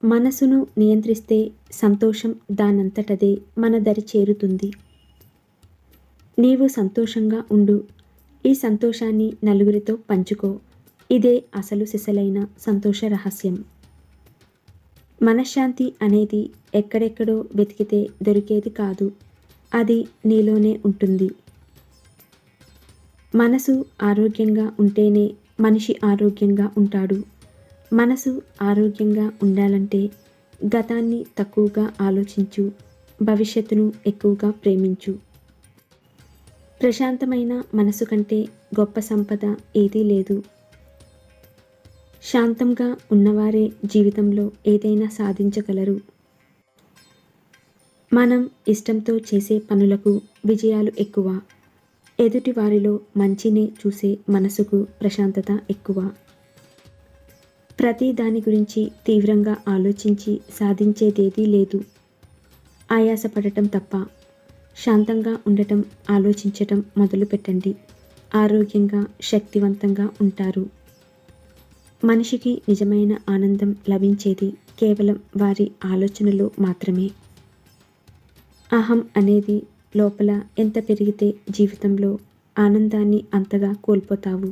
మనసును నియంత్రిస్తే సంతోషం దానంతటదే మన దరి చేరుతుంది. నీవు సంతోషంగా ఉండు. ఈ సంతోషాన్ని నలుగురితో పంచుకో. ఇదే అసలు సిసలైన సంతోష రహస్యం. మనశ్శాంతి అనేది ఎక్కడెక్కడో వెతికితే దొరికేది కాదు. అది నీలోనే ఉంటుంది. మనసు ఆరోగ్యంగా ఉంటేనే మనిషి ఆరోగ్యంగా ఉంటాడు. మనసు ఆరోగ్యంగా ఉండాలంటే గతాన్ని తక్కువగా ఆలోచించు, భవిష్యత్తును ఎక్కువగా ప్రేమించు. ప్రశాంతమైన మనసు కంటే గొప్ప సంపద ఏదీ లేదు. శాంతంగా ఉన్నవారే జీవితంలో ఏదైనా సాధించగలరు. మనం ఇష్టంతో చేసే పనులకు విజయాలు ఎక్కువ. ఎదుటి వారిలో మంచినే చూసే మనసుకు ప్రశాంతత ఎక్కువ. ప్రతి దాని గురించి తీవ్రంగా ఆలోచించి సాధించేదేదీ లేదు. ఆయాసపడటం తప్ప. శాంతంగా ఉండటం, ఆలోచించటం మొదలుపెట్టండి. ఆరోగ్యంగా, శక్తివంతంగా ఉంటారు. మనిషికి నిజమైన ఆనందం లభించేది కేవలం వారి ఆలోచనలో మాత్రమే. అహం అనేది లోపల ఎంత పెరిగితే జీవితంలో ఆనందాన్ని అంతగా కోల్పోతావు.